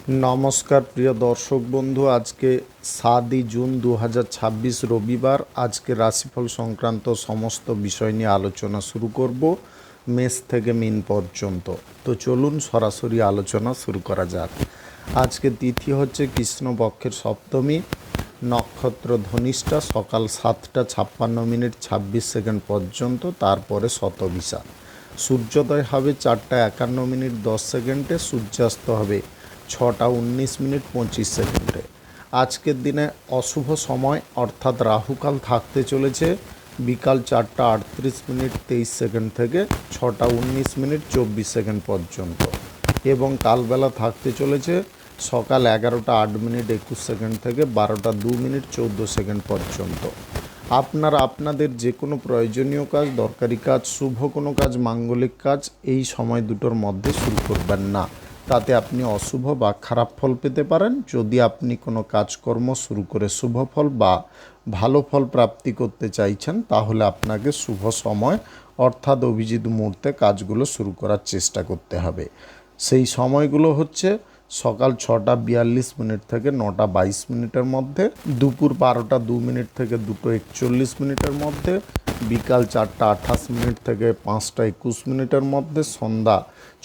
নমস্কার প্রিয় দর্শক বন্ধু, আজকে 7ই জুন 2026 রবিবার। আজকে রাশিফল সংক্রান্ত সমস্ত বিষয় নিয়ে আলোচনা শুরু করব, মেষ থেকে মিন পর্যন্ত। তো চলুন সরাসরি আলোচনা শুরু করা যাক। আজকে তিথি হচ্ছে কৃষ্ণপক্ষের সপ্তমী, নক্ষত্র ধনিষ্ঠা, সকাল 7টা 56 মিনিট 26 সেকেন্ড পর্যন্ত, তারপরে শতবিশা। সূর্যোদয় হবে 4টা 51 মিনিট 10 সেকেন্ডে, সূর্যাস্ত হবে 6টা 19 মিনিট 25 সেকেন্ডে। আজকের দিনে অশুভ সময় অর্থাৎ রাহুকাল থাকতে চলেছে বিকাল 4টা 38 মিনিট 23 সেকেন্ড থেকে 6টা 19 মিনিট 24 সেকেন্ড পর্যন্ত, এবং কালবেলা থাকতে চলেছে সকাল 11টা 8 মিনিট 21 সেকেন্ড থেকে 12টা 2 মিনিট 14 সেকেন্ড পর্যন্ত। আপনারা আপনাদের যে কোনো প্রয়োজনীয় কাজ, দরকারি কাজ, শুভ কোনো কাজ, মাঙ্গলিক কাজ এই সময় দুটোর মধ্যে শুরু করবেন না, তাতে আপনি অশুভ বা খারাপ ফল পেতে পারেন। যদি আপনি কোনো কাজকর্ম শুরু করে শুভ ফল বা ভালো ফল প্রাপ্তি করতে চাইছেন, তাহলে আপনাকে শুভ সময় অর্থাৎ অভিজিৎ মুহূর্তে কাজগুলো শুরু করার চেষ্টা করতে হবে। সেই সময়গুলো হচ্ছে সকাল 6টা 42 মিনিট থেকে 9টা 22 মিনিটের মধ্যে, দুপুর 12টা 2 মিনিট থেকে 2টো 41 মিনিটের মধ্যে, বিকাল 4টা 28 মিনিট থেকে 5টা 21 মিনিটের মধ্যে, সন্ধ্যা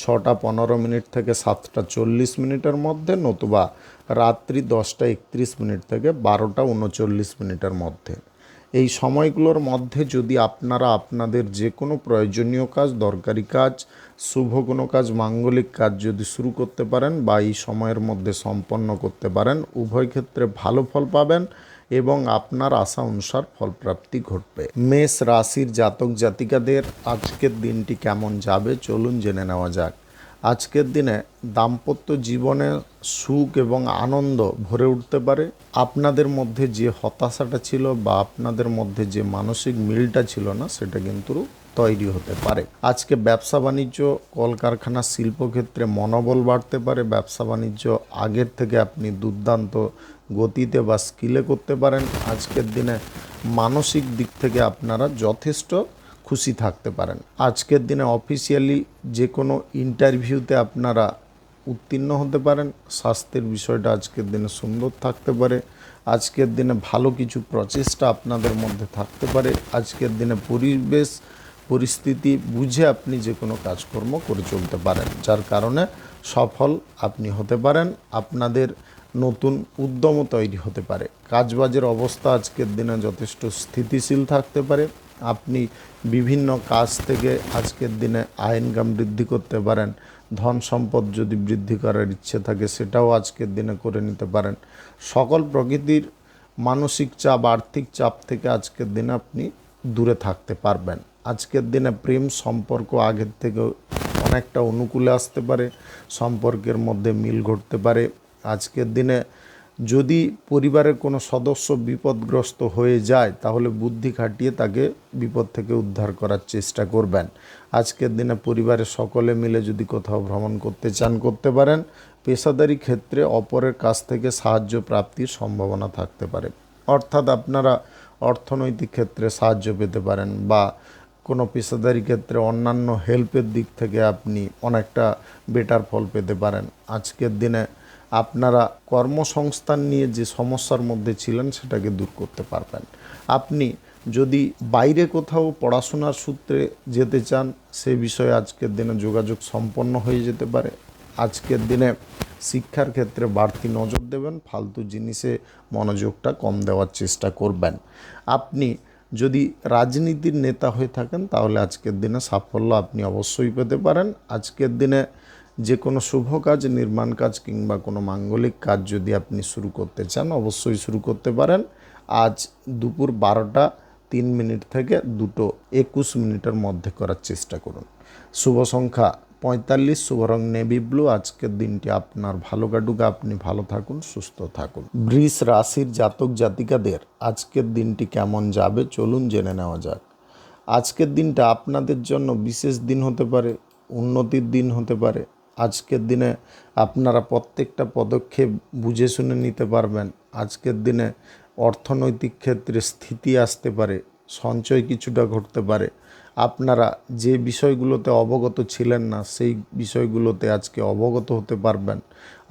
6টা 15 মিনিট থেকে 7টা 40 মিনিটের মধ্যে, নতুবা রাত্রি 10টা 31 মিনিট থেকে 12টা 39 মিনিটের মধ্যে। এই সময়গুলোর মধ্যে যদি আপনারা আপনাদের যে কোনো প্রয়োজনীয় কাজ, দরকারি কাজ, শুভ কোনো কাজ, মাঙ্গলিক কাজ যদি শুরু করতে পারেন বা এই সময়ের মধ্যে সম্পন্ন করতে পারেন, উভয় ক্ষেত্রে ভালো ফল পাবেন এবং আপনার আশা অনুসার ফলপ্রাপ্তি ঘটবে। মেষ রাশির জাতক জাতিকাদের আজকের দিনটি কেমন যাবে চলুন জেনে নেওয়া যাক। আজকের দিনে দাম্পত্য জীবনে সুখ এবং আনন্দ ভরে উঠতে পারে। আপনাদের মধ্যে যে হতাশাটা ছিল বা আপনাদের মধ্যে যে মানসিক মিলটা ছিল না, সেটা কিন্তু তৈরি হতে পারে। আজকে ব্যবসা বাণিজ্য, কলকারখানা, শিল্পক্ষেত্রে মনোবল বাড়তে পারে। ব্যবসা বাণিজ্য আগের থেকে আপনি দুর্দান্ত গতিতে বা স্কিলে করতে পারেন। আজকের দিনে মানসিক দিক থেকে আপনারা যথেষ্ট খুশি থাকতে পারেন। আজকের দিনে অফিসিয়ালি যে কোনো ইন্টারভিউতে আপনারা উত্তীর্ণ হতে পারেন। স্বাস্থ্যের বিষয়টা আজকের দিনে সুন্দর থাকতে পারে। আজকের দিনে ভালো কিছু প্রচেষ্টা আপনাদের মধ্যে থাকতে পারে। আজকের দিনে পরিবেশ পরিস্থিতি বুঝে আপনি যে কোনো কাজকর্ম করে চলতে পারেন, যার কারণে সফল আপনি হতে পারেন। আপনাদের নতুন উদ্যমও তৈরি হতে পারে। কাজবাজের অবস্থা আজকের দিনে যথেষ্ট স্থিতিশীল থাকতে পারে। আপনি বিভিন্ন কাজ থেকে আজকের দিনে আয় ইনকাম বৃদ্ধি করতে পারেন। ধন সম্পদ যদি বৃদ্ধি করার ইচ্ছে থাকে, সেটাও আজকের দিনে করে নিতে পারেন। সকল প্রকৃতির মানসিক চাপ, আর্থিক চাপ থেকে আজকের দিনে আপনি দূরে থাকতে পারবেন। আজকের দিনে প্রেম সম্পর্ক আগের থেকে অনেকটা অনুকূলে আসতে পারে। সম্পর্কের মধ্যে মিল ঘটতে পারে। আজকের দিনে যদি পরিবারের কোনো সদস্য বিপদগ্রস্ত হয়ে যায়, তাহলে বুদ্ধি খাটিয়ে তাকে বিপদ থেকে উদ্ধার করার চেষ্টা করবেন। আজকের দিনে পরিবারের সকলে মিলে যদি কোথাও ভ্রমণ করতে চান, করতে পারেন। পেশাদারি ক্ষেত্রে অপরের কাছ থেকে সাহায্য প্রাপ্তির সম্ভাবনা থাকতে পারে, অর্থাৎ আপনারা অর্থনৈতিক ক্ষেত্রে সাহায্য পেতে পারেন বা কোনো পেশাদারি ক্ষেত্রে অন্যান্য হেল্পের দিক থেকে আপনি অনেকটা বেটার ফল পেতে পারেন। আজকের দিনে আপনারা কর্মসংস্থান নিয়ে যে সমস্যার মধ্যে ছিলেন, সেটাকে দূর করতে পারবেন। আপনি যদি বাইরে কোথাও পড়াশোনার সূত্রে যেতে চান, সে বিষয়ে আজকের দিনে যোগাযোগ সম্পন্ন হয়ে যেতে পারে। আজকের দিনে শিক্ষার ক্ষেত্রে বাড়তি নজর দেবেন। ফালতু জিনিসে মনোযোগটা কম দেওয়ার চেষ্টা করবেন। আপনি যদি রাজনীতির নেতা হয়ে থাকেন, তাহলে আজকের দিনে সাফল্য আপনি অবশ্যই পেতে পারেন। আজকের দিনে যে কোনো শুভ কাজ, নির্মাণ কাজ কিংবা কোনো মাঙ্গলিক কাজ যদি আপনি শুরু করতে চান, অবশ্যই শুরু করতে পারেন। আজ দুপুর 12টা 3 মিনিট থেকে 2টো 21 মিনিটের মধ্যে করার চেষ্টা করুন। শুভ সংখ্যা 45, শুভ রং নেভি ব্লু। আজকের দিনটি আপনার ভালো কাটুক, আপনি ভালো থাকুন, সুস্থ থাকুন। বৃষ রাশির জাতক জাতিকাদের আজকের দিনটি কেমন যাবে চলুন জেনে নেওয়া যাক। আজকের দিনটা আপনাদের জন্য বিশেষ দিন হতে পারে, উন্নতির দিন হতে পারে। আজকের দিনে আপনারা প্রত্যেকটা পদক্ষেপ বুঝে শুনে নিতে পারবেন। আজকের দিনে অর্থনৈতিক ক্ষেত্রে স্থিতি আসতে পারে, সঞ্চয় কিছুটা ঘটতে পারে। আপনারা যে বিষয়গুলোতে অবগত ছিলেন না সেই বিষয়গুলোতে আজকে অবগত হতে পারবেন।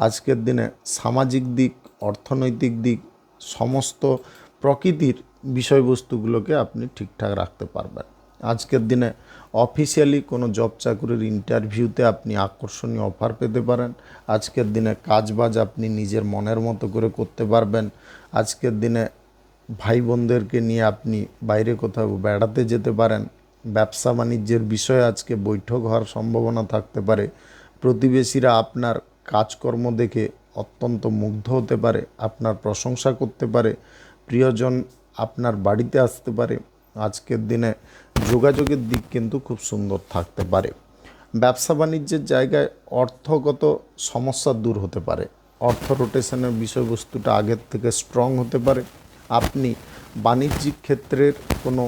আজকের দিনে সামাজিক দিক, অর্থনৈতিক দিক, সমস্ত প্রকৃতির বিষয়বস্তুগুলোকে আপনি ঠিকঠাক রাখতে পারবেন। আজকের দিনে অফিসিয়ালি কোনো জব চাকরির ইন্টারভিউতে আপনি আকর্ষণীয় অফার পেতে পারেন। আজকের দিনে কাজবাজ আপনি নিজের মনের মতো করে করতে পারবেন। আজকের দিনে ভাই বোনদেরকে নিয়ে আপনি বাইরে কোথাও বেড়াতে যেতে পারেন। ব্যবসা বাণিজ্যের বিষয়ে আজকে বৈঠক হওয়ার সম্ভাবনা থাকতে পারে। প্রতিবেশীরা আপনার কাজকর্ম দেখে অত্যন্ত মুগ্ধ হতে পারে, আপনার প্রশংসা করতে পারে। প্রিয়জন আপনার বাড়িতে আসতে পারে। আজকের দিনে যোগাযোগের দিক কিন্তু খুব সুন্দর থাকতে পারে। ব্যবসা বাণিজ্যের জায়গায় অর্থগত সমস্যা দূর হতে পারে। অর্থ রোটেশনের বিষয়বস্তুটা আগের থেকে স্ট্রং হতে পারে। আপনি বাণিজ্যিক ক্ষেত্রের কোনো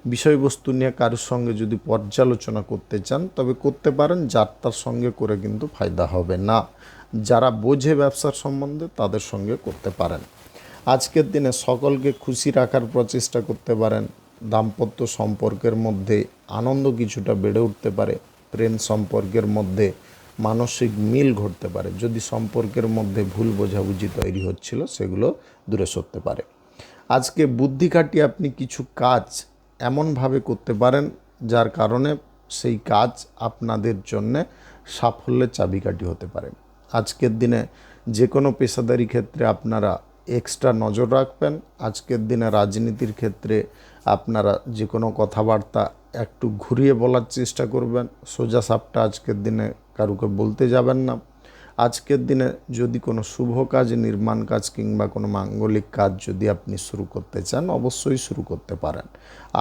বিষয়বস্তু নিয়ে কারোর সঙ্গে যদি পর্যালোচনা করতে চান তবে করতে পারেন, যার তার সঙ্গে করে কিন্তু ফায়দা হবে না। যারা বোঝে ব্যবসার সম্বন্ধে তাদের সঙ্গে করতে পারেন। আজকের দিনে সকলকে খুশি রাখার প্রচেষ্টা করতে পারেন। দাম্পত্য সম্পর্কের মধ্যে আনন্দ কিছুটা বেড়ে উঠতে পারে। প্রেম সম্পর্কের মধ্যে মানসিক মিল ঘটতে পারে। যদি সম্পর্কের মধ্যে ভুল বোঝাবুঝি তৈরি হচ্ছিল সেগুলো দূরে সরতে পারে। আজকে বুদ্ধি খাটিয়ে আপনি কিছু কাজ এমনভাবে করতে পারেন যার কারণে সেই কাজ আপনাদের জন্যে সাফল্যের চাবিকাঠি হতে পারে। আজকের দিনে যে কোনো পেশাদারি ক্ষেত্রে আপনারা এক্সট্রা নজর রাখবেন। আজকের দিনে রাজনীতির ক্ষেত্রে আপনারা যে কোনো কথাবার্তা একটু ঘুরিয়ে বলার চেষ্টা করবেন। সোজা সাপটা আজকের দিনে কারুকে বলতে যাবেন না। আজকের দিনে যদি কোনো শুভ কাজ, নির্মাণ কাজ কিংবা কোনো মাঙ্গলিক কাজ যদি আপনি শুরু করতে চান অবশ্যই শুরু করতে পারেন।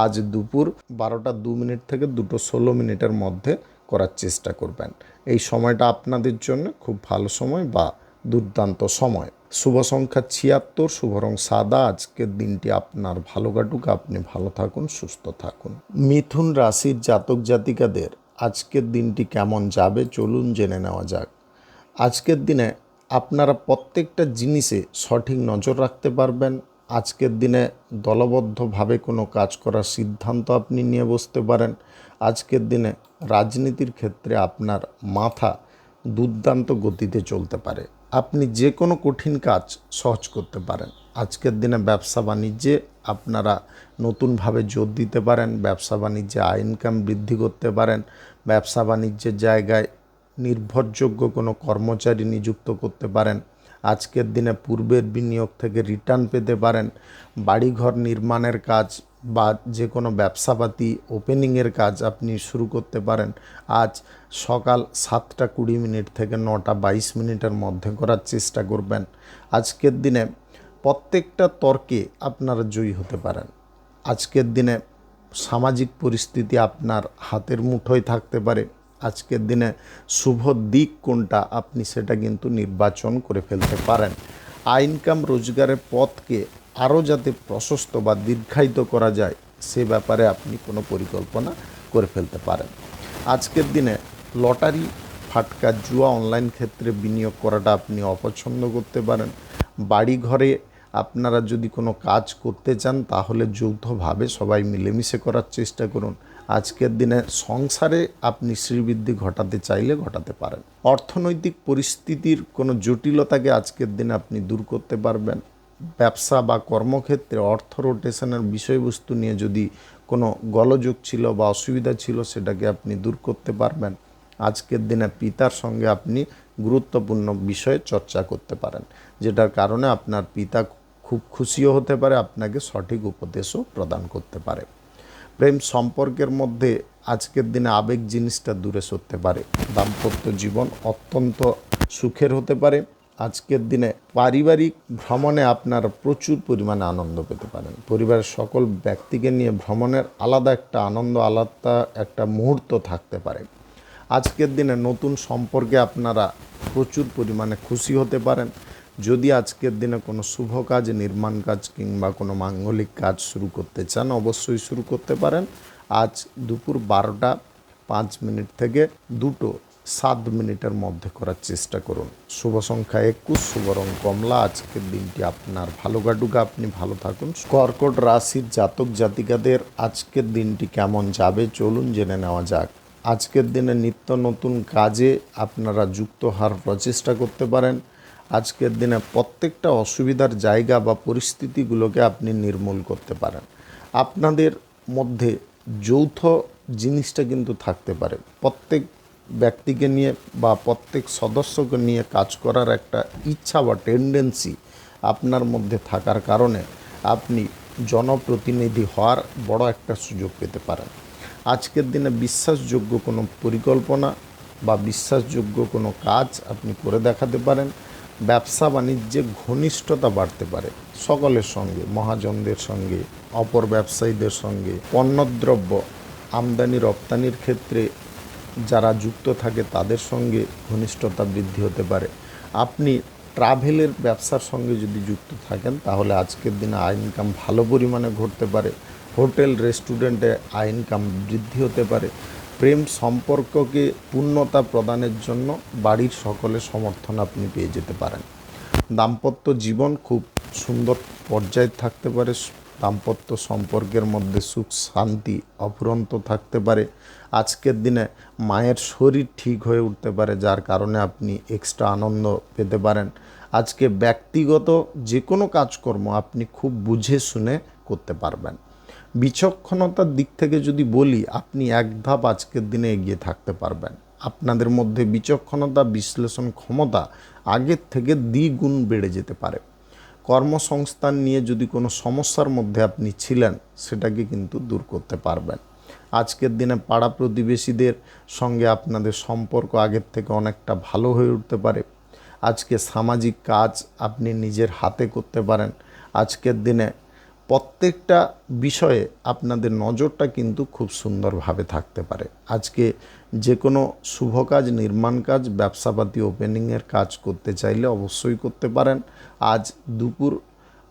আজ দুপুর 12টা 2 মিনিট থেকে 2:16 মধ্যে করার চেষ্টা করবেন। এই সময়টা আপনাদের জন্য খুব ভালো সময় বা দুর্দান্ত সময়। শুভ সংখ্যা 76, শুভ রং সাদা। আজকের দিনটি আপনার ভালো কাটুক, আপনি ভালো থাকুন, সুস্থ থাকুন। মিথুন রাশির জাতক জাতিকাদের আজকের দিনটি কেমন যাবে চলুন জেনে নেওয়া যাক। আজকের দিনে আপনারা প্রত্যেকটা জিনিসে সঠিক নজর রাখতে পারবেন। আজকের দিনে দলবদ্ধভাবে কোনো কাজ করার সিদ্ধান্ত আপনি নিয়ে বসতে পারেন। আজকের দিনে রাজনীতির ক্ষেত্রে আপনার মাথা দুর্দান্ত গতিতে চলতে পারে। আপনি যে কোনো কঠিন কাজ সহজ করতে পারেন। আজকের দিনে ব্যবসা বাণিজ্যে আপনারা নতুনভাবে জোর দিতে পারেন। ব্যবসা বাণিজ্যে আয় ইনকাম বৃদ্ধি করতে পারেন। ব্যবসা বাণিজ্যের জায়গায় নির্ভরযোগ্য কোনো কর্মচারী নিযুক্ত করতে পারেন। আজকের দিনে পূর্বের বিনিয়োগ থেকে রিটার্ন পেতে পারেন। বাড়িঘর নির্মাণের কাজ বা যে কোনো ব্যবসাপাতি ওপেনিংয়ের কাজ আপনি শুরু করতে পারেন। আজ সকাল 7টা 20 মিনিট থেকে 9টা 22 মিনিটের মধ্যে করার চেষ্টা করবেন। আজকের দিনে প্রত্যেকটা তর্কে আপনারা জয়ী হতে পারেন। আজকের দিনে সামাজিক পরিস্থিতি আপনার হাতের মুঠোয় থাকতে পারে। আজকের দিনে শুভ দিক কোনটা আপনি সেটা কিন্তু নির্বাচন করে ফেলতে পারেন। আয় ইনকাম রোজগারের পথকে আরও যাতে প্রশস্ত বা দীর্ঘায়িত করা যায় সে ব্যাপারে আপনি কোনো পরিকল্পনা করে ফেলতে পারেন। আজকের দিনে লটারি, ফাটকা, জুয়া, অনলাইন ক্ষেত্রে বিনিয়োগ করাটা আপনি অপছন্দ করতে পারেন। বাড়ি ঘরে আপনারা যদি কোনো কাজ করতে চান তাহলে যৌথভাবে সবাই মিলেমিশে করার চেষ্টা করুন। আজকের দিনে সংসারে আপনি শ্রীবৃদ্ধি ঘটাতে চাইলে ঘটাতে পারেন। অর্থনৈতিক পরিস্থিতির কোনো জটিলতাকে আজকের দিনে আপনি দূর করতে পারবেন। ব্যবসা বা কর্মক্ষেত্রে অর্থ রোটেশনের বিষয়বস্তু নিয়ে যদি কোনো গোলযোগ ছিল বা অসুবিধা ছিল সেটাকে আপনি দূর করতে পারবেন। আজকের দিনে পিতার সঙ্গে আপনি গুরুত্বপূর্ণ বিষয়ে চর্চা করতে পারেন, যেটার কারণে আপনার পিতা খুব খুশিও হতে পারে, আপনাকে সঠিক উপদেশও প্রদান করতে পারে। প্রেম সম্পর্কের মধ্যে আজকের দিনে আবেগ জিনিসটা দূরে সরতে পারে। দাম্পত্য জীবন অত্যন্ত সুখের হতে পারে। আজকের দিনে পারিবারিক ভ্রমণে আপনারা প্রচুর পরিমাণে আনন্দ পেতে পারেন। পরিবারের সকল ব্যক্তিকে নিয়ে ভ্রমণের আলাদা একটা আনন্দ, আলাদা একটা মুহূর্ত থাকতে পারে। আজকের দিনে নতুন সম্পর্কে আপনারা প্রচুর পরিমাণে খুশি হতে পারেন। যদি আজকের দিনে কোনো শুভ কাজ, নির্মাণ কাজ কিংবা কোনো মাঙ্গলিক কাজ শুরু করতে চান অবশ্যই শুরু করতে পারেন। আজ দুপুর 12টা 5 মিনিট থেকে 2টো 7 মিনিটের মধ্যে করার চেষ্টা করুন। শুভ সংখ্যা 21, শুভ রং কমলা। আজকের দিনটি আপনার ভালো কাটুক, আপনি ভালো থাকুন। কর্কট রাশির জাতক জাতিকাদের আজকের দিনটি কেমন যাবে চলুন জেনে নেওয়া যাক। আজকের দিনে নিত্য নতুন কাজে আপনারা যুক্ত হওয়ার প্রচেষ্টা করতে পারেন। আজকের দিনে প্রত্যেকটা অসুবিধার জায়গা বা পরিস্থিতিগুলোকে আপনি নির্মূল করতে পারেন। আপনাদের মধ্যে যৌথ জিনিসটা কিন্তু থাকতে পারে। প্রত্যেক ব্যক্তিকে নিয়ে বা প্রত্যেক সদস্যকে নিয়ে কাজ করার একটা ইচ্ছা বা টেন্ডেন্সি আপনার মধ্যে থাকার কারণে আপনি জনপ্রতিনিধি হওয়ার বড় একটা সুযোগ পেতে পারেন। আজকের দিনে বিশ্বাসযোগ্য কোনো পরিকল্পনা বা বিশ্বাসযোগ্য কোনো কাজ আপনি করে দেখাতে পারেন। ব্যবসা বাণিজ্যে ঘনিষ্ঠতা বাড়তে পারে সকলের সঙ্গে, মহাজনদের সঙ্গে, অপর ব্যবসায়ীদের সঙ্গে। পণ্যদ্রব্য আমদানি রপ্তানির ক্ষেত্রে যারা যুক্ত থাকে তাদের সঙ্গে ঘনিষ্ঠতা বৃদ্ধি হতে পারে। আপনি ট্রাভেলের ব্যবসার সঙ্গে যদি যুক্ত থাকেন তাহলে আজকের দিনে আয় ইনকাম ভালো পরিমাণে ঘটতে পারে। হোটেল রেস্টুরেন্টে আয় ইনকাম বৃদ্ধি হতে পারে। প্রেম সম্পর্ককে পূর্ণতা প্রদানের জন্য বাড়ির সকলের সমর্থন আপনি পেয়ে যেতে পারেন। দাম্পত্য জীবন খুব সুন্দর পর্যায়ে থাকতে পারে। দাম্পত্য সম্পর্কের মধ্যে সুখ শান্তি অফুরন্ত থাকতে পারে। আজকের দিনে মায়ের শরীর ঠিক হয়ে উঠতে পারে, যার কারণে আপনি এক্সট্রা আনন্দ পেতে পারেন। আজকে ব্যক্তিগত যে কোনো কাজকর্ম আপনি খুব বুঝে শুনে করতে পারবেন। বিচক্ষণতার দিক থেকে যদি বলি, আপনি এক ধাপ আজকের দিনে এগিয়ে থাকতে পারবেন। আপনাদের মধ্যে বিচক্ষণতা, বিশ্লেষণ ক্ষমতা আগের থেকে দ্বিগুণ বেড়ে যেতে পারে। কর্মসংস্থান নিয়ে যদি কোনো সমস্যার মধ্যে আপনি ছিলেন সেটাকে কিন্তু দূর করতে পারবেন। আজকের দিনে পাড়া প্রতিবেশীদের সঙ্গে আপনাদের সম্পর্ক আগের থেকে অনেকটা ভালো হয়ে উঠতে পারে। আজকে সামাজিক কাজ আপনি নিজের হাতে করতে পারেন। আজকের দিনে প্রত্যেকটা বিষয়ে আপনাদের নজরটা কিন্তু খুব সুন্দরভাবে থাকতে পারে। আজকে যে কোনো শুভ কাজ, নির্মাণ কাজ, ব্যবসাপাতি ওপেনিংয়ের কাজ করতে চাইলে অবশ্যই করতে পারেন। আজ দুপুর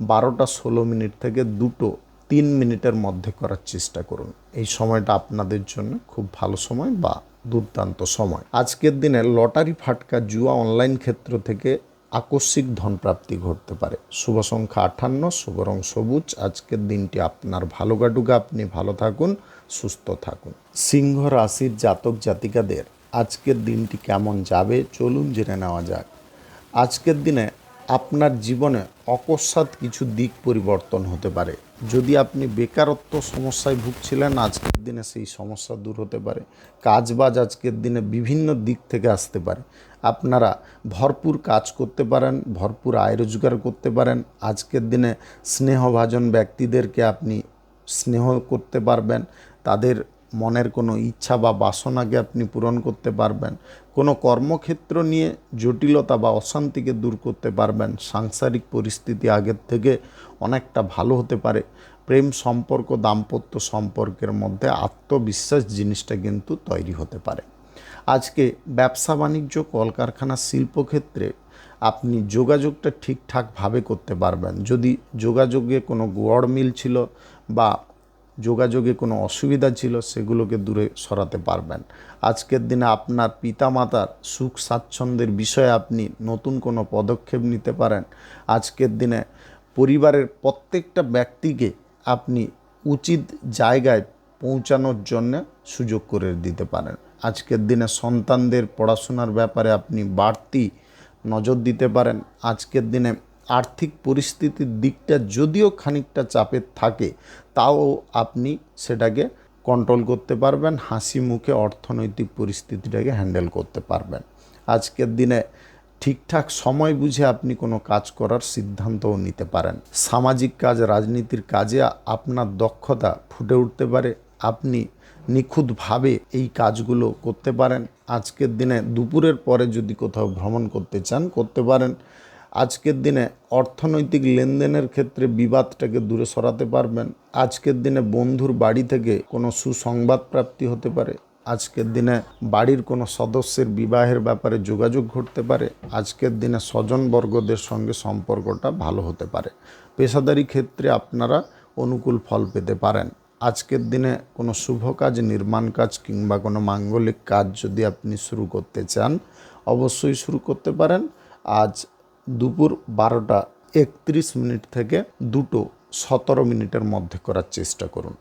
12টা 16 মিনিট থেকে 2টো 3 মিনিটের মধ্যে করার চেষ্টা করুন। এই সময়টা আপনাদের জন্য খুব ভালো সময় বা দুর্দান্ত সময়। আজকের দিনে লটারি, ফাটকা, জুয়া, অনলাইন ক্ষেত্র থেকে আকস্মিক ধনপ্রাপ্তি ঘটতে পারে। শুভ সংখ্যা 58, শুভ রং সবুজ। আজকের দিনটি আপনার ভালো কাটুক, আপনি ভালো থাকুন, সুস্থ থাকুন। সিংহ রাশির জাতক জাতিকাদের আজকের দিনটি কেমন যাবে চলুন জেনে নেওয়া যাক। আজকের দিনে আপনার জীবনে অকস্মাৎ কিছু দিক পরিবর্তন হতে পারে। যদি আপনি বেকারত্ব সমস্যায় ভুগছিলেন, আজকের দিনে সেই সমস্যা দূর হতে পারে। কাজবাজ আজকের দিনে বিভিন্ন দিক থেকে আসতে পারে। আপনারা ভরপুর কাজ করতে পারেন, ভরপুর আয় রোজগার করতে পারেন। আজকের দিনে স্নেহভাজন ব্যক্তিদেরকে আপনি স্নেহ করতে পারবেন। তাদের মনের কোনো ইচ্ছা বা বাসনাকে আপনি পূরণ করতে পারবেন। কোনো কর্মক্ষেত্র নিয়ে জটিলতা বা অশান্তিকে দূর করতে পারবেন। সাংসারিক পরিস্থিতি আগের থেকে অনেকটা ভালো হতে পারে। প্রেম সম্পর্ক, দাম্পত্য সম্পর্কের মধ্যে আত্মবিশ্বাস জিনিসটা কিন্তু তৈরি হতে পারে। আজকে ব্যবসা বাণিজ্য, কলকারখানা, শিল্পক্ষেত্রে আপনি যোগাযোগটা ঠিকঠাকভাবে করতে পারবেন। যদি যোগাযোগে কোনো গড়মিল ছিল বা যোগাযোগে কোনো অসুবিধা ছিল সেগুলোকে দূরে সরাতে পারবেন। আজকের দিনে আপনার পিতামাতার সুখ স্বাচ্ছন্দ্যের বিষয়ে আপনি নতুন কোনো পদক্ষেপ নিতে পারেন। আজকের দিনে পরিবারের প্রত্যেকটা ব্যক্তিকে আপনি উচিত জায়গায় পৌঁছানোর জন্য সুযোগ করে দিতে পারেন। আজকের দিনে সন্তানদের পড়াশোনার ব্যাপারে আপনি বাড়তি নজর দিতে পারেন। আজকের দিনে আর্থিক পরিস্থিতির দিকটা যদিও খানিকটা চাপের থাকে, তাও আপনি সেটাকে কন্ট্রোল করতে পারবেন। হাসি মুখে অর্থনৈতিক পরিস্থিতিটাকে হ্যান্ডেল করতে পারবেন। আজকের দিনে ঠিকঠাক সময় বুঝে আপনি কোনো কাজ করার সিদ্ধান্তও নিতে পারেন। সামাজিক কাজ, রাজনীতির কাজে আপনার দক্ষতা ফুটে উঠতে পারে। আপনি নিখুঁতভাবে এই কাজগুলো করতে পারেন। আজকের দিনে দুপুরের পরে যদি কোথাও ভ্রমণ করতে চান করতে পারেন। আজকের দিনে অর্থনৈতিক লেনদেনের ক্ষেত্রে বিবাদটাকে দূরে সরাতে পারবেন। আজকের দিনে বন্ধুর বাড়ি থেকে কোনো সুসংবাদ প্রাপ্তি হতে পারে। আজকের দিনে বাড়ির কোনো সদস্যের বিবাহের ব্যাপারে যোগাযোগ ঘটতে পারে। আজকের দিনে স্বজনবর্গদের সঙ্গে সম্পর্কটা ভালো হতে পারে। পেশাদারি ক্ষেত্রে আপনারা অনুকূল ফল পেতে পারেন। আজকের দিনে কোনো শুভ কাজ, নির্মাণ কাজ কিংবা কোনো মাঙ্গলিক কাজ যদি আপনি শুরু করতে চান, অবশ্যই শুরু করতে পারেন। আজ দুপুর 12:31 থেকে 2:17 মধ্যে করার চেষ্টা করুন।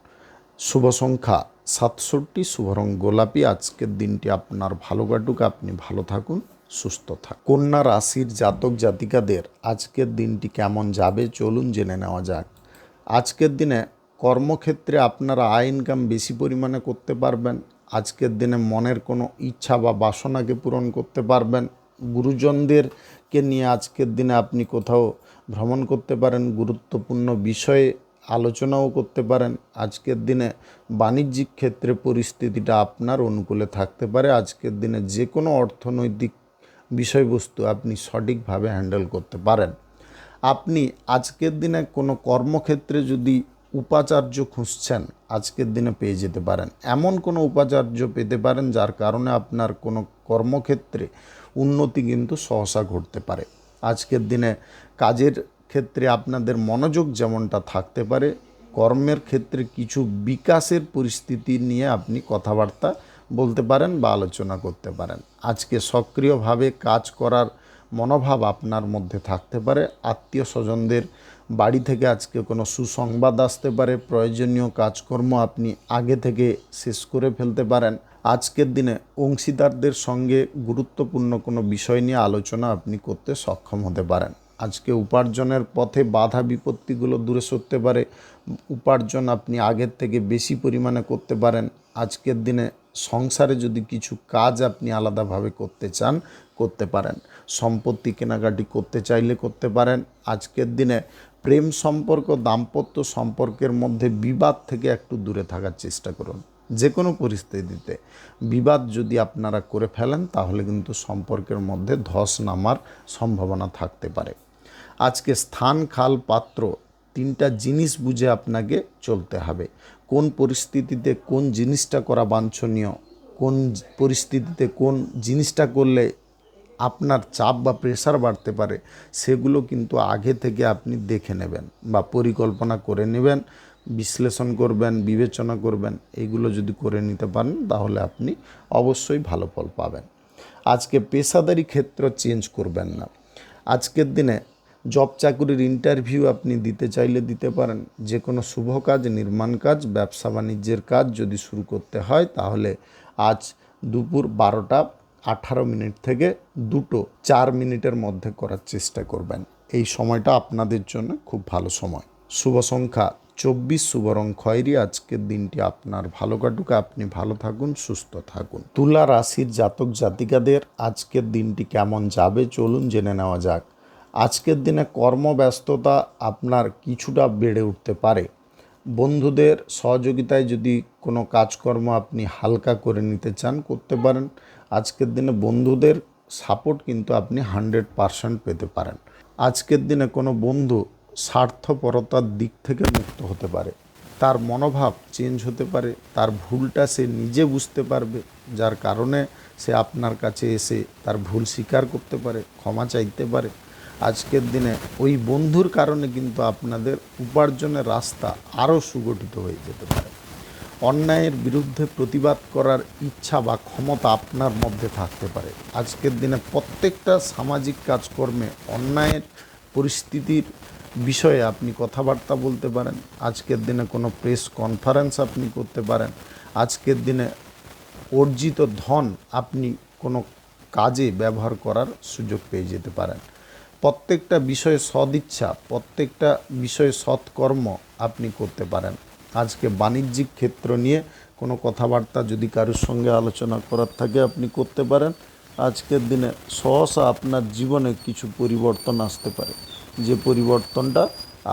শুভ সংখ্যা 67, শুভ রং গোলাপি। আজকের দিনটি আপনার ভালো কাটুক, আপনি ভালো থাকুন, সুস্থ থাকুন। কন্যা রাশির জাতক জাতিকাদের আজকের দিনটি কেমন যাবে চলুন জেনে নেওয়া যাক। আজকের দিনে কর্মক্ষেত্রে আপনারা আয় ইনকাম বেশি পরিমাণে করতে পারবেন। আজকের দিনে মনের কোনো ইচ্ছা বা বাসনাকে পূরণ করতে পারবেন। গুরুজনদেরকে নিয়ে আজকের দিনে আপনি কোথাও ভ্রমণ করতে পারেন, গুরুত্বপূর্ণ বিষয়ে আলোচনাও করতে পারেন। আজকের দিনে বাণিজ্যিক ক্ষেত্রে পরিস্থিতিটা আপনার অনুকূলে থাকতে পারে। আজকের দিনে যে কোনো অর্থনৈতিক বিষয়বস্তু আপনি সঠিকভাবে হ্যান্ডেল করতে পারেন। আপনি আজকের দিনে কোনো কর্মক্ষেত্রে যদি উপাচার্য খুঁজছেন, আজকের দিনে পেয়ে যেতে পারেন। এমন কোনো উপাচার্য পেতে পারেন যার কারণে আপনার কোনো কর্মক্ষেত্রে উন্নতি কিন্তু সহসা ঘটতে পারে। আজকের দিনে কাজের ক্ষেত্রে আপনাদের মনোযোগ যেমনটা থাকতে পারে, কর্মের ক্ষেত্রে কিছু বিকাশের পরিস্থিতি নিয়ে আপনি কথাবার্তা বলতে পারেন বা আলোচনা করতে পারেন। আজকে সক্রিয়ভাবে কাজ করার মনোভাব আপনার মধ্যে থাকতে পারে। আত্মীয় স্বজনদের বাড়ি থেকে আজকে কোনো সুসংবাদ আসতে পারে। প্রয়োজনীয় কাজকর্ম আপনি আগে থেকে শেষ করে ফেলতে পারেন। আজকের দিনে অংশীদারদের সঙ্গে গুরুত্বপূর্ণ কোনো বিষয় নিয়ে আলোচনা আপনি করতে সক্ষম হতে পারেন। আজকে উপার্জনের পথে বাধা বিপত্তিগুলো দূরে সরতে পারে। উপার্জন আপনি আগের থেকে বেশি পরিমাণে করতে পারেন। আজকের দিনে সংসারে যদি কিছু কাজ আপনি আলাদাভাবে করতে চান, করতে পারেন। সম্পত্তি কেনাকাটি করতে চাইলে করতে পারেন। আজকের দিনে প্রেম সম্পর্ক, দাম্পত্য সম্পর্কের মধ্যে বিবাদ থেকে একটু দূরে থাকার চেষ্টা করুন। যে কোনো পরিস্থিতিতে বিবাদ যদি আপনারা করে ফেলেন তাহলে কিন্তু সম্পর্কের মধ্যে ধস নামার সম্ভাবনা থাকতে পারে। আজকে স্থান, কাল, পাত্র তিনটা জিনিস বুঝে আপনাকে চলতে হবে। কোন পরিস্থিতিতে কোন জিনিসটা করা বাঞ্ছনীয়, কোন পরিস্থিতিতে কোন জিনিসটা করলে আপনার চাপ বা প্রেশার বাড়তে পারে, সেগুলো কিন্তু আগে থেকে আপনি দেখে নেবেন বা পরিকল্পনা করে নেবেন, বিশ্লেষণ করবেন, বিবেচনা করবেন। এইগুলো যদি করে নিতে পারেন তাহলে আপনি অবশ্যই ভালো ফল পাবেন। আজকে পেশাদারি ক্ষেত্র চেঞ্জ করবেন না। আজকের দিনে জব চাকুরির ইন্টারভিউ আপনি দিতে চাইলে দিতে পারেন। যে কোনো শুভ কাজ, নির্মাণ কাজ, ব্যবসা বাণিজ্যের কাজ যদি শুরু করতে হয় তাহলে আজ দুপুর 12:18 থেকে 2:04 মধ্যে করার চেষ্টা করবেন। এই সময়টা আপনাদের জন্য খুব ভালো সময়। শুভ সংখ্যা 24, শুভ রং খয়েরি। আজকের দিনটি আপনার ভালো কাটুক, আপনি ভালো থাকুন, সুস্থ থাকুন। তুলা রাশির জাতক জাতিকাদের আজকের দিনটি কেমন যাবে চলুন জেনে নেওয়া যাক। আজকের দিনে কর্মব্যস্ততা আপনার কিছুটা বেড়ে উঠতে পারে। বন্ধুদের সহযোগিতায় যদি কোনো কাজকর্ম আপনি হালকা করে নিতে চান, করতে পারেন। আজকের দিনে বন্ধুদের সাপোর্ট কিন্তু আপনি 100% পেতে পারেন। আজকের দিনে কোনো বন্ধু স্বার্থপরতার দিক থেকে মুক্ত হতে পারে। তার মনোভাব চেঞ্জ হতে পারে, তার ভুলটা সে নিজে বুঝতে পারবে, যার কারণে সে আপনার কাছে এসে তার ভুল স্বীকার করতে পারে, ক্ষমা চাইতে পারে। আজকের দিনে ওই বন্ধুর কারণে কিন্তু আপনাদের উপার্জনের রাস্তা আরও সুগঠিত হয়ে যেতে পারে। অন্যায়ের বিরুদ্ধে প্রতিবাদ করার ইচ্ছা বা ক্ষমতা আপনার মধ্যে থাকতে পারে। আজকের দিনে প্রত্যেকটা সামাজিক কাজকর্মে অন্যায়ের পরিস্থিতির বিষয়ে আপনি কথাবার্তা বলতে পারেন। আজকের দিনে কোনো প্রেস কনফারেন্স আপনি করতে পারেন। আজকের দিনে অর্জিত ধন আপনি কোনো কাজে ব্যবহার করার সুযোগ পেয়ে যেতে পারেন। প্রত্যেকটা বিষয়ে সদিচ্ছা, প্রত্যেকটা বিষয়ে সৎকর্ম আপনি করতে পারেন। আজকে বাণিজ্যিক ক্ষেত্র নিয়ে কোনো কথাবার্তা যদি কারোর সঙ্গে আলোচনা করার থাকে আপনি করতে পারেন। আজকের দিনে সহসা আপনার জীবনে কিছু পরিবর্তন আসতে পারে, যে পরিবর্তনটা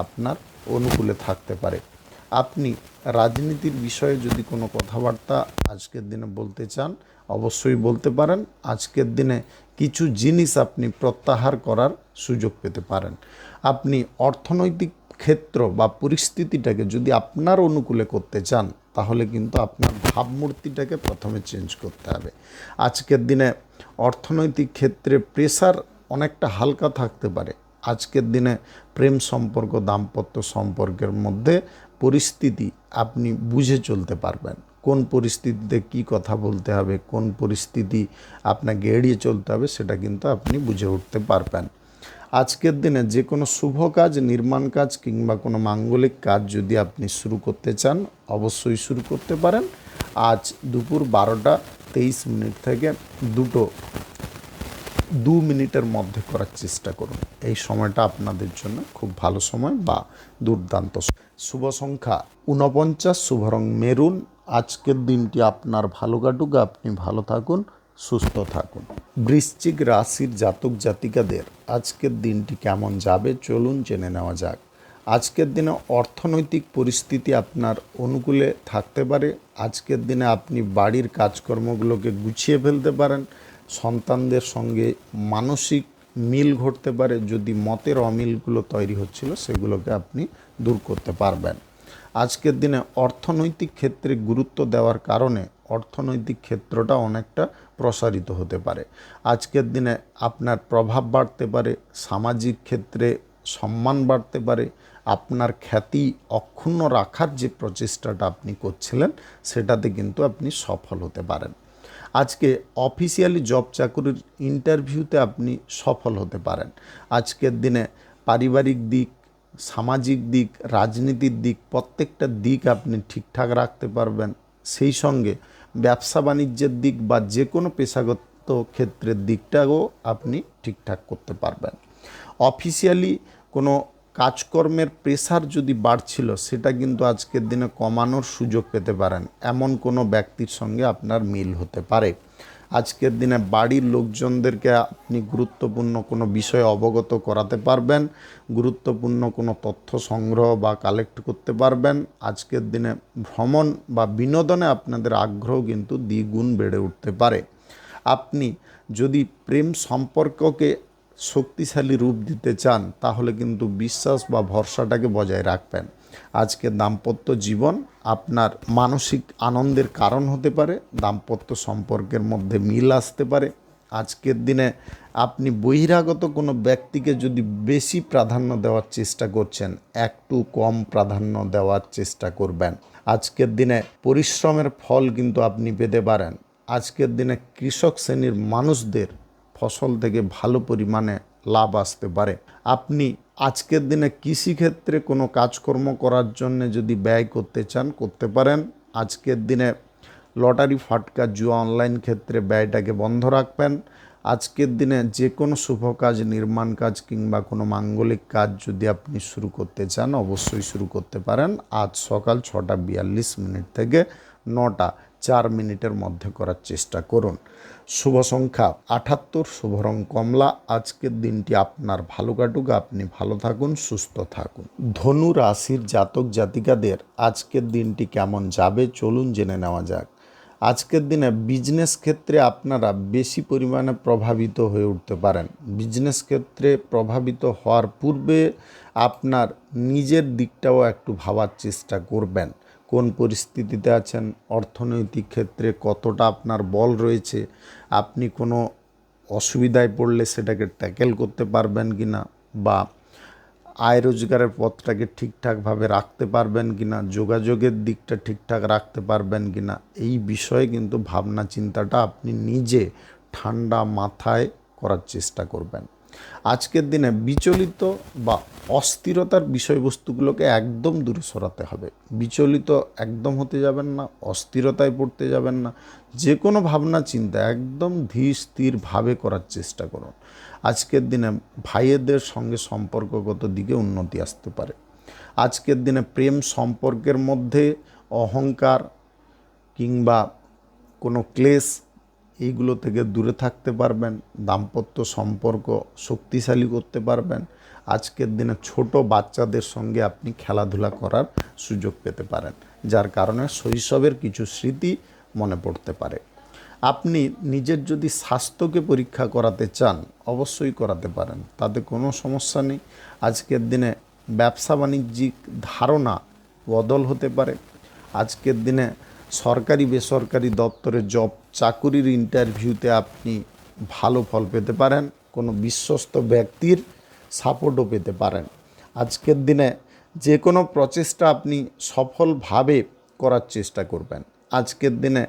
আপনার অনুকূলে থাকতে পারে। আপনি রাজনীতির বিষয়ে যদি কোনো কথাবার্তা আজকের দিনে বলতে চান অবশ্যই বলতে পারেন। আজকের দিনে কিছু জিনিস আপনি প্রত্যাহার করার সুযোগ পেতে পারেন। আপনি অর্থনৈতিক ক্ষেত্র বা পরিস্থিতিটাকে যদি আপনার অনুকূলে করতে চান তাহলে কিন্তু আপনার ভাবমূর্তিটাকে প্রথমে চেঞ্জ করতে হবে। আজকের দিনে অর্থনৈতিক ক্ষেত্রে প্রেশার অনেকটা হালকা থাকতে পারে। আজকের দিনে প্রেম সম্পর্ক, দাম্পত্য সম্পর্কের মধ্যে পরিস্থিতি আপনি বুঝে চলতে পারবেন। কোন পরিস্থিতিতে কী কথা বলতে হবে, কোন পরিস্থিতি আপনাকে এড়িয়ে চলতে হবে, সেটা কিন্তু আপনি বুঝে উঠতে পারবেন। আজকের দিনে যে কোনো শুভ কাজ, নির্মাণ কাজ কিংবা কোনো মাঙ্গলিক কাজ যদি আপনি শুরু করতে চান, অবশ্যই শুরু করতে পারেন। আজ দুপুর 12:23 থেকে 2 মিনিটের মধ্যে করার চেষ্টা করুন। এই সময়টা আপনাদের জন্য খুব ভালো সময় বা দুর্দান্ত। শুভ সংখ্যা 49, শুভ রং মেরুন। আজকের দিনটি আপনার ভালো কাটুক, আপনি ভালো থাকুন, সুস্থ থাকুন। বৃশ্চিক রাশির জাতক জাতিকাদের আজকের দিনটি কেমন যাবে চলুন জেনে নেওয়া যাক। আজকের দিনে অর্থনৈতিক পরিস্থিতি আপনার অনুকূলে থাকতে পারে। আজকের দিনে আপনি বাড়ির কাজকর্মগুলোকে গুছিয়ে ফেলতে পারেন। সন্তানদের সঙ্গে মানসিক মিল ঘটতে পারে। যদি মতের অমিলগুলো তৈরি হচ্ছিল, সেগুলোকে আপনি দূর করতে পারবেন। আজকের দিনে অর্থনৈতিক ক্ষেত্রে গুরুত্ব দেওয়ার কারণে অর্থনৈতিক ক্ষেত্রটা অনেকটা প্রসারিত হতে পারে। আজকের দিনে আপনার প্রভাব বাড়তে পারে, সামাজিক ক্ষেত্রে সম্মান বাড়তে পারে। আপনার খ্যাতি অক্ষুণ্ণ রাখার যে প্রচেষ্টাটা আপনি করছিলেন, সেটাতে কিন্তু আপনি সফল হতে পারেন। আজকে অফিসিয়ালি জব চাকুরির ইন্টারভিউতে আপনি সফল হতে পারেন। আজকের দিনে পারিবারিক দিক, সামাজিক দিক, রাজনীতির দিক, প্রত্যেকটা দিক আপনি ঠিকঠাক রাখতে পারবেন। সেই সঙ্গে ব্যবসা বাণিজ্যের দিক বা যে কোনো পেশাগত ক্ষেত্রের দিকটাও আপনি ঠিকঠাক করতে পারবেন। অফিসিয়ালি কোনো কাজকর্মের প্রেশার যদি বাড়ছিল, সেটা কিন্তু আজকের দিনে কমানোর সুযোগ পেতে পারেন। এমন কোনো ব্যক্তির সঙ্গে আপনার মিল হতে পারে। আজকের দিনে বাড়ির লোকজনদেরকে আপনি গুরুত্বপূর্ণ কোনো বিষয়ে অবগত করাতে পারবেন। গুরুত্বপূর্ণ কোনো তথ্য সংগ্রহ বা কালেক্ট করতে পারবেন। আজকের দিনে ভ্রমণ বা বিনোদনে আপনাদের আগ্রহ কিন্তু দ্বিগুণ বেড়ে উঠতে পারে। আপনি যদি প্রেম সম্পর্ককে শক্তিশালী রূপ দিতে চান, তাহলে কিন্তু বিশ্বাস বা ভরসাটাকে বজায় রাখবেন। আজকে দাম্পত্য জীবন আপনার মানসিক আনন্দের কারণ হতে পারে। দাম্পত্য সম্পর্কের মধ্যে মিল আসতে পারে। আজকের দিনে আপনি বহিরাগত কোনো ব্যক্তিকে যদি বেশি প্রাধান্য দেওয়ার চেষ্টা করছেন, একটু কম প্রাধান্য দেওয়ার চেষ্টা করবেন। আজকের দিনে পরিশ্রমের ফল কিন্তু আপনি পেতে পারেন। আজকের দিনে কৃষক শ্রেণীর মানুষদের ফসল থেকে ভালো পরিমাণে লাভ আসতে পারে। আপনি আজকের দিনে কৃষিক্ষেত্রে কোনো কাজকর্ম করার জন্য যদি ব্যয় করতে চান, করতে পারেন। আজকের দিনে লটারি, ফাটকা, জুয়া, অনলাইন ক্ষেত্রে ব্যয়টাকে বন্ধ রাখবেন। আজকের দিনে যে কোনো শুভ কাজ, নির্মাণ কাজ কিংবা কোনো মাঙ্গলিক কাজ যদি আপনি শুরু করতে চান, অবশ্যই শুরু করতে পারেন। আজ সকাল 6:42 থেকে 9:04 মধ্যে করার চেষ্টা করুন। শুভ সংখ্যা 78, শুভ রং কমলা। আজকের দিনটি আপনার ভালো কাটুক, আপনি ভালো থাকুন, সুস্থ থাকুন। ধনু রাশির জাতক জাতিকাদের আজকের দিনটি কেমন যাবে চলুন জেনে নেওয়া যাক। আজকের দিনে বিজনেস ক্ষেত্রে আপনারা বেশি পরিমাণে প্রভাবিত হয়ে উঠতে পারেন। বিজনেস ক্ষেত্রে প্রভাবিত হওয়ার পূর্বে আপনার নিজের দিকটাও একটু ভাবার চেষ্টা করবেন। কোন পরিস্থিতিতে আছেন, অর্থনৈতিক ক্ষেত্রে কতটা আপনার বল রয়েছে, আপনি কোনো অসুবিধায় পড়লে সেটাকে ট্যাকেল করতে পারবেন কি না, বা আয় রোজগারের পথটাকে ঠিকঠাকভাবে রাখতে পারবেন কি না, যোগাযোগের দিকটা ঠিকঠাক রাখতে পারবেন কি না, এই বিষয়ে কিন্তু ভাবনা চিন্তাটা আপনি নিজে ঠান্ডা মাথায় করার চেষ্টা করবেন। আজকের দিনে বিচলিত বা অস্থিরতার বিষয়বস্তুগুলোকে একদম দূরে সরাতে হবে। বিচলিত একদম হতে যাবেন না, অস্থিরতায় পড়তে যাবেন না। যে কোনো ভাবনা চিন্তা একদম ধীর স্থিরভাবে করার চেষ্টা করুন। আজকের দিনে ভাইয়েদের সঙ্গে সম্পর্কগত দিকে উন্নতি আসতে পারে। আজকের দিনে প্রেম সম্পর্কের মধ্যে অহংকার কিংবা কোনো ক্লেশ, এইগুলো থেকে দূরে থাকতে পারবেন। দাম্পত্য সম্পর্ক শক্তিশালী করতে পারবেন। আজকের দিনে ছোট বাচ্চাদের সঙ্গে আপনি খেলাধুলা করার সুযোগ পেতে পারেন, যার কারণে শৈশবের কিছু স্মৃতি মনে পড়তে পারে। আপনি নিজের যদি স্বাস্থ্যকে পরীক্ষা করাতে চান, অবশ্যই করাতে পারেন, তাতে কোনো সমস্যা নেই। আজকের দিনে ব্যবসা বাণিজ্যিক ধারণা বদল হতে পারে। আজকের দিনে সরকারি বেসরকারি দপ্তরে জব চাকুরির ইন্টারভিউতে আপনি ভালো ফল পেতে পারেন। কোনো বিশ্বস্ত ব্যক্তির সাপোর্টও পেতে পারেন। আজকের দিনে যে কোনো প্রচেষ্টা আপনি সফলভাবে করার চেষ্টা করবেন। আজকের দিনে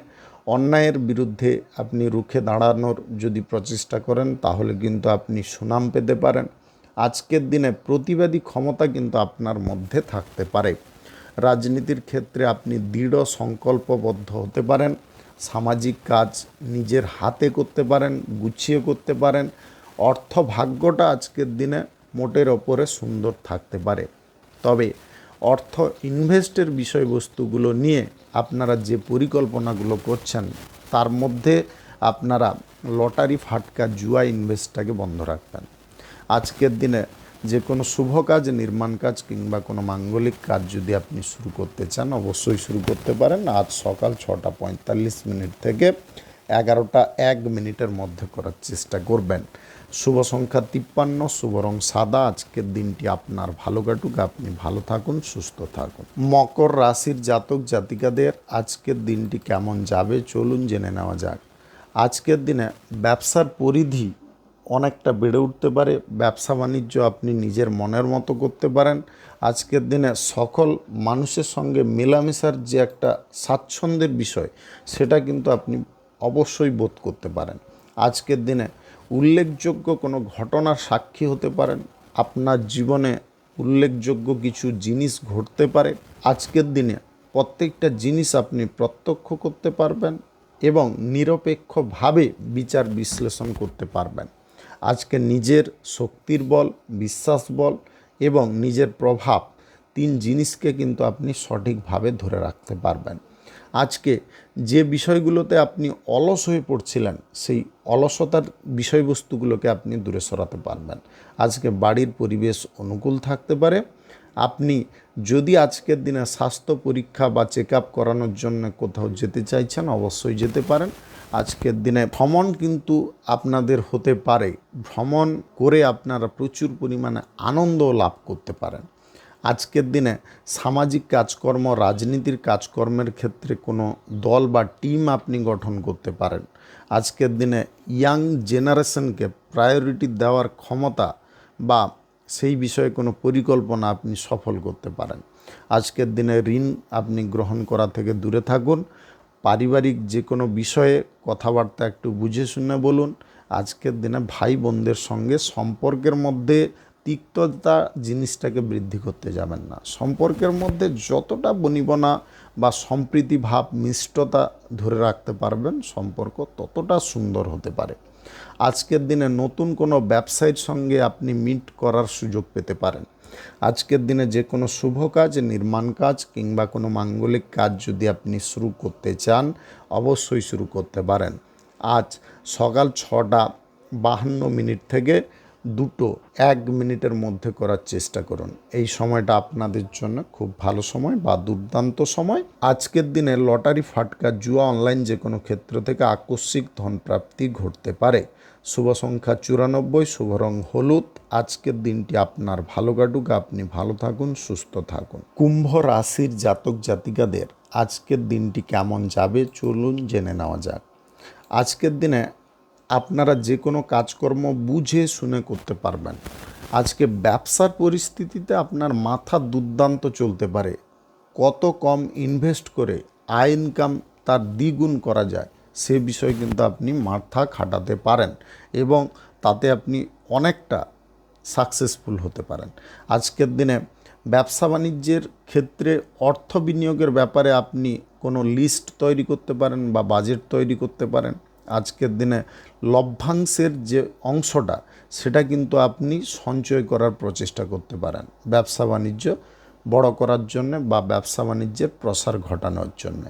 অন্যায়ের বিরুদ্ধে আপনি রুখে দাঁড়ানোর যদি প্রচেষ্টা করেন তাহলে কিন্তু আপনি সুনাম পেতে পারেন। আজকের দিনে প্রতিবাদী ক্ষমতা কিন্তু আপনার মধ্যে থাকতে পারে। রাজনীতির ক্ষেত্রে আপনি দৃঢ় সংকল্পবদ্ধ হতে পারেন। সামাজিক কাজ নিজের হাতে করতে পারেন, গুছিয়ে করতে পারেন। অর্থ ভাগ্যটা আজকের দিনে মোটের ওপরে সুন্দর থাকতে পারে। তবে অর্থ ইনভেস্টের বিষয়বস্তুগুলো নিয়ে আপনারা যে পরিকল্পনাগুলো করছেন তার মধ্যে আপনারা লটারি ফাটকা জুয়া ইনভেস্টটাকে বন্ধ রাখবেন। আজকের দিনে যে কোনো শুভ কাজ, নির্মাণ কাজ কিংবা কোনো মাঙ্গলিক কাজ যদি আপনি শুরু করতে চান অবশ্যই শুরু করতে পারেন। আজ সকাল 6:45 থেকে 11:01 মধ্যে করার চেষ্টা করবেন। শুভ সংখ্যা 53, শুভ রং সাদা। আজকের দিনটি আপনার ভালো কাটুক, আপনি ভালো থাকুন, সুস্থ থাকুন। মকর রাশির জাতক জাতিকাদের আজকের দিনটি কেমন যাবে চলুন জেনে নেওয়া যাক। আজকের দিনে ব্যবসার পরিধি অনেকটা বেড়ে উঠতে পারে। ব্যবসা বাণিজ্য আপনি নিজের মনের মতো করতে পারেন। আজকের দিনে সকল মানুষের সঙ্গে মেলামেশার যে একটা স্বাচ্ছন্দ্যের বিষয় সেটা কিন্তু আপনি অবশ্যই বোধ করতে পারেন। আজকের দিনে উল্লেখযোগ্য কোনো ঘটনার সাক্ষী হতে পারেন। আপনার জীবনে উল্লেখযোগ্য কিছু জিনিস ঘটতে পারে। আজকের দিনে প্রত্যেকটা জিনিস আপনি প্রত্যক্ষ করতে পারবেন এবং নিরপেক্ষভাবে বিচার বিশ্লেষণ করতে পারবেন। আজকে নিজের শক্তির বল, বিশ্বাস বল এবং নিজের প্রভাব, 3 জিনিসকে কিন্তু আপনি সঠিকভাবে ধরে রাখতে পারবেন। আজকে যে বিষয়গুলোতে আপনি অলস হয়ে পড়ছিলেন সেই অলসতার বিষয়বস্তুগুলোকে আপনি দূরে সরাতে পারবেন। আজকে বাড়ির পরিবেশ অনুকূল থাকতে পারে। আপনি যদি আজকের দিনে স্বাস্থ্য পরীক্ষা বা চেক আপ করানোর জন্য কোথাও যেতে চাইছেন অবশ্যই যেতে পারেন। আজকের দিনে ভ্রমণ কিন্তু আপনাদের হতে পারে। ভ্রমণ করে আপনারা প্রচুর পরিমাণে আনন্দ লাভ করতে পারেন। আজকের দিনে সামাজিক কাজকর্ম, রাজনীতির কাজকর্মের ক্ষেত্রে কোনো দল বা টিম আপনি গঠন করতে পারেন। আজকের দিনে ইয়াং জেনারেশনকে প্রায়োরিটি দেওয়ার ক্ষমতা বা সেই বিষয়ে কোনো পরিকল্পনা আপনি সফল করতে পারেন। আজকের দিনে ঋণ আপনি গ্রহণ করা থেকে দূরে থাকুন। পারিবারিক যে কোনো বিষয়ে কথাবার্তা একটু বুঝে শুনে বলুন। আজকের দিনে ভাই বোনদের সঙ্গে সম্পর্কের মধ্যে তিক্ততা জিনিসটাকে বৃদ্ধি করতে যাবেন না। সম্পর্কের মধ্যে যতটা বনিবনা বা সম্প্রীতি ভাব, মিষ্টতা ধরে রাখতে পারবেন সম্পর্ক ততটা সুন্দর হতে পারে। আজকের দিনে নতুন কোনো ব্যবসায়ীর সঙ্গে আপনি মিট করার সুযোগ পেতে পারেন। আজকের দিনে যে কোনো শুভ কাজ, নির্মাণ কাজ কিংবা কোনো মাঙ্গলিক কাজ যদি আপনি শুরু করতে চান অবশ্যই শুরু করতে পারেন। আজ সকাল 6:52 থেকে 2:01 মধ্যে করার চেষ্টা করুন। এই সময়টা আপনাদের জন্য খুব ভালো সময় বা দুর্দান্ত সময়। আজকের দিনে লটারি ফাটকা জুয়া অনলাইন যে কোনো ক্ষেত্র থেকে আকস্মিক ধনপ্রাপ্তি ঘটতে পারে। শুভ সংখ্যা 94, শুভ রং হলুদ। আজকের দিনটি আপনার ভালো কাটুক, আপনি ভালো থাকুন, সুস্থ থাকুন। কুম্ভ রাশির জাতক জাতিকাদের আজকের দিনটি কেমন যাবে চলুন জেনে নেওয়া যাক। আজকের দিনে আপনারা যে কোনো কাজকর্ম বুঝে শুনে করতে পারবেন। আজকে ব্যবসার পরিস্থিতিতে আপনার মাথা দুর্দান্ত চলতে পারে। কত কম ইনভেস্ট করে আয় ইনকাম তার দ্বিগুণ করা যায় সে বিষয়ে কিন্তু আপনি মাথা খাটাতে পারেন এবং তাতে আপনি অনেকটা সাকসেসফুল হতে পারেন। আজকের দিনে ব্যবসা বাণিজ্যের ক্ষেত্রে অর্থ বিনিয়োগের ব্যাপারে আপনি কোনো লিস্ট তৈরি করতে পারেন বা বাজেট তৈরি করতে পারেন। আজকের দিনে লভ্যাংশের যে অংশটা সেটা কিন্তু আপনি সঞ্চয় করার প্রচেষ্টা করতে পারেন ব্যবসা বাণিজ্য বড় করার জন্য বা ব্যবসা বাণিজ্যের প্রসার ঘটানোর জন্য।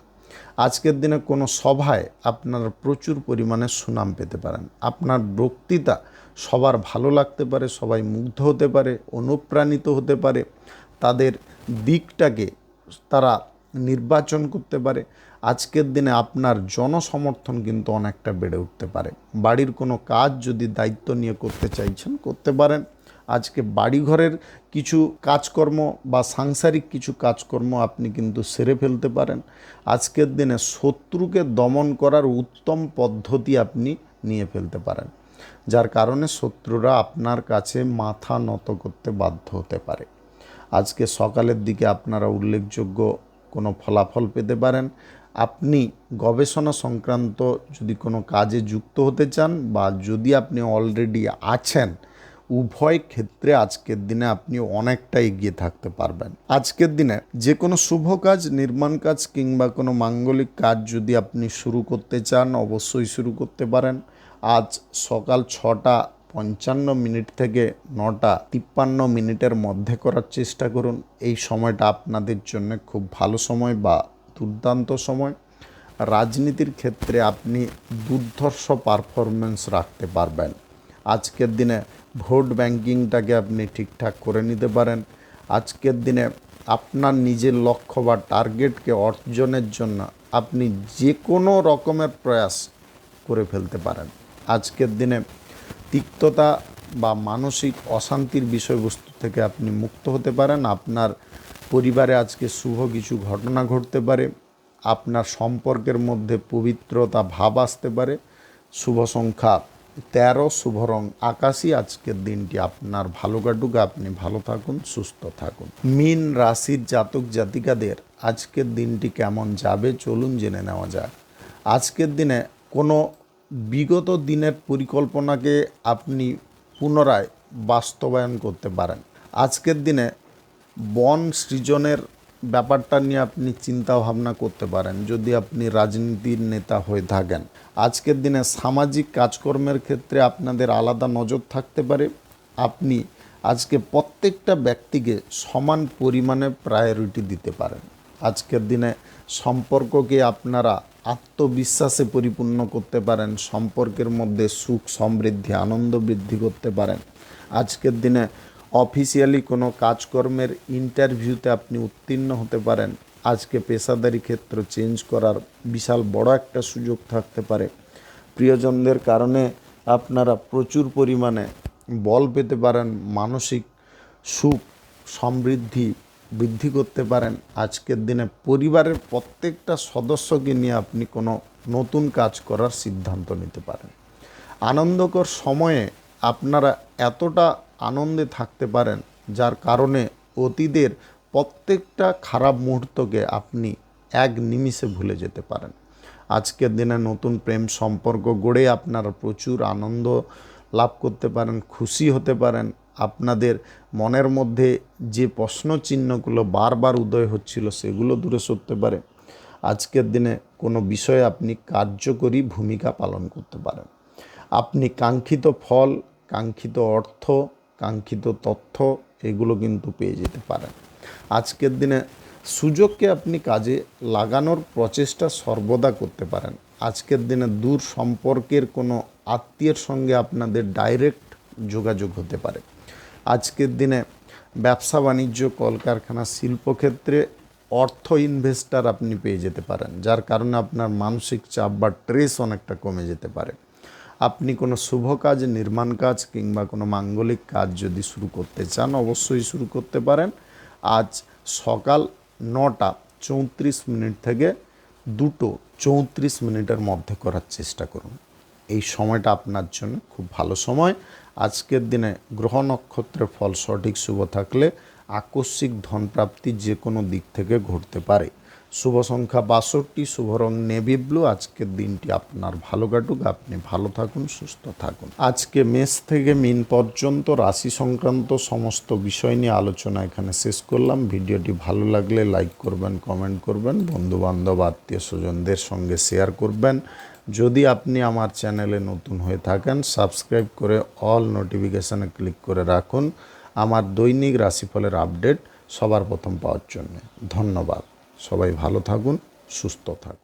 আজকের দিনে কোনো সভায় আপনারা প্রচুর পরিমাণে সুনাম পেতে পারেন। আপনার বক্তৃতা সবার ভালো লাগতে পারে, সবাই মুগ্ধ হতে পারে, অনুপ্রাণিত হতে পারে, তাদের দিকটাকে তারা নির্বাচন করতে পারে। আজকের দিনে আপনার জনসমর্থন কিন্তু অনেকটা বেড়ে উঠতে পারে। বাড়ির কোনো কাজ যদি দায়িত্ব নিয়ে করতে চাইছেন করতে পারেন। আজকে বাড়িঘরের কিছু কাজকর্ম বা সাংসারিক কিছু কাজকর্ম আপনি কিন্তু সেরে ফেলতে পারেন। আজকের দিনে শত্রুকে দমন করার উত্তম পদ্ধতি আপনি নিয়ে ফেলতে পারেন, যার কারণে শত্রুরা আপনার কাছে মাথা নত করতে বাধ্য হতে পারে। আজকে সকালের দিকে আপনারা উল্লেখযোগ্য কোনো ফলাফল পেতে পারেন। আপনি গবেষণা সংক্রান্ত যদি কোনো কাজে যুক্ত হতে চান বা যদি আপনি অলরেডি আছেন, উভয় ক্ষেত্রে আজকের দিনে আপনি অনেকটা এগিয়ে থাকতে পারবেন। আজকের দিনে যে কোনো শুভ কাজ, নির্মাণ কাজ কিংবা কোনো মাঙ্গলিক কাজ যদি আপনি শুরু করতে চান, অবশ্যই শুরু করতে পারেন। আজ সকাল 6:55 থেকে 9:53 মধ্যে করার চেষ্টা করুন। এই সময়টা আপনাদের জন্য খুব ভালো সময় বা দুর্দান্ত সময়। রাজনীতির ক্ষেত্রে আপনি দুর্ধর্ষ পারফরমেন্স রাখতে পারবেন। আজকের দিনে ভোট ব্যাংকিংটাকে আপনি ঠিকঠাক করে নিতে পারেন। আজকের দিনে আপনার নিজের লক্ষ্য বা টার্গেটকে অর্জনের জন্য আপনি যে কোনো রকমের প্রয়াস করে ফেলতে পারেন। আজকের দিনে তিক্ততা বা মানসিক অশান্তির বিষয়বস্তু থেকে আপনি মুক্ত হতে পারেন। আপনার পরিবারে আজকে শুভ কিছু ঘটনা ঘটতে পারে। আপনার সম্পর্কের মধ্যে পবিত্রতা ভাব আসতে পারে। শুভ সংখ্যা 13, শুভ রং আকাশী। আজকের দিনটি আপনার ভালো কাটুক, আপনি ভালো থাকুন, সুস্থ থাকুন। মীন রাশির জাতক জাতিকাদের আজকের দিনটি কেমন যাবে চলুন জেনে নেওয়া যাক। আজকের দিনে কোনো বিগত দিনের পরিকল্পনাকে আপনি পুনরায় বাস্তবায়ন করতে পারেন। আজকের দিনে বন সৃজনের ব্যাপারটা নিয়ে আপনি চিন্তা ভাবনা করতে পারেন যদি আপনি রাজনীতির নেতা হয়ে থাকেন। আজকের দিনে সামাজিক কাজকর্মের ক্ষেত্রে আপনাদের আলাদা নজর থাকতে পারে। আপনি আজকে প্রত্যেকটা ব্যক্তিকে সমান পরিমাণে প্রায়োরিটি দিতে পারেন। আজকের দিনে সম্পর্ককে আপনারা আত্মবিশ্বাসে পরিপূর্ণ করতে পারেন। সম্পর্কের মধ্যে সুখ সমৃদ্ধি আনন্দ বৃদ্ধি করতে পারেন। আজকের দিনে অফিসিয়ালি কোনো কাজকর্মের ইন্টারভিউতে আপনি উত্তীর্ণ হতে পারেন। আজকে পেশাদারি ক্ষেত্র চেঞ্জ করার বিশাল বড় একটা সুযোগ থাকতে পারে। প্রিয়জনদের কারণে আপনারা প্রচুর পরিমাণে বল পেতে পারেন। মানসিক সুখ সমৃদ্ধি বৃদ্ধি করতে পারেন। আজকের দিনে পরিবারের প্রত্যেকটা সদস্যকে নিয়ে আপনি কোনো নতুন কাজ করার সিদ্ধান্ত নিতে পারেন। আনন্দকর সময়ে আপনারা এতটা আনন্দে থাকতে পারেন যার কারণে অতীতের প্রত্যেকটা খারাপ মুহূর্তকে আপনি এক নিমিষে ভুলে যেতে পারেন। আজকের দিনে নতুন প্রেম সম্পর্ক গড়ে আপনারা প্রচুর আনন্দ লাভ করতে পারেন, খুশি হতে পারেন। আপনাদের মনের মধ্যে যে প্রশ্ন চিহ্নগুলো বারবার উদয় হচ্ছিল সেগুলো দূরে সরতে পারে। আজকের দিনে কোনো বিষয়ে আপনি কার্যকরী ভূমিকা পালন করতে পারেন। আপনি কাঙ্ক্ষিত ফল, কাঙ্ক্ষিত অর্থ, কাঙ্ক্ষিত তথ্য এগুলো কিন্তু পেয়ে যেতে পারেন। আজকের দিনে সুযোগকে আপনি কাজে লাগানোর প্রচেষ্টা সর্বদা করতে পারেন। আজকের দিনে দূর সম্পর্কের কোনো আত্মীয়ের সঙ্গে আপনাদের ডাইরেক্ট যোগাযোগ হতে পারে। আজকের দিনে ব্যবসা বাণিজ্য, কলকারখানা, শিল্পক্ষেত্রে অর্থ ইনভেস্টার আপনি পেয়ে যেতে পারেন, যার কারণে আপনার মানসিক চাপ বা স্ট্রেস অনেকটা কমে যেতে পারে। আপনি কোনো শুভ কাজ, নির্মাণ কাজ কিংবা কোনো মাঙ্গলিক কাজ যদি শুরু করতে চান অবশ্যই শুরু করতে পারেন। আজ সকাল 9:34 থেকে 2:34 মধ্যে করার চেষ্টা করুন। এই সময়টা আপনার জন্য খুব ভালো সময়। আজকের দিনে গ্রহ নক্ষত্রের ফল সঠিক শুভ থাকলে আকস্মিক ধনপ্রাপ্তি যে কোনো দিক থেকে ঘটতে পারে। শুভ সংখ্যা 62, শুভ রং নেভি ব্লু। আজকের দিনটি আপনার ভালো কাটুক, আপনি ভালো থাকুন, সুস্থ থাকুন। আজকে মেষ থেকে মীন পর্যন্ত রাশি সংক্রান্ত সমস্ত বিষয় নিয়ে আলোচনা এখানে শেষ করলাম। ভিডিওটি ভালো লাগলে লাইক করবেন, কমেন্ট করবেন, বন্ধুবান্ধব আত্মীয় স্বজনদের সঙ্গে শেয়ার করবেন। যদি আপনি আমার চ্যানেলে নতুন হয়ে থাকেন সাবস্ক্রাইব করে অল নোটিফিকেশানে ক্লিক করে রাখুন আমার দৈনিক রাশিফলের আপডেট সবার প্রথম পাওয়ার জন্য। ধন্যবাদ। সবাই ভালো থাকুন, সুস্থ থাকুন।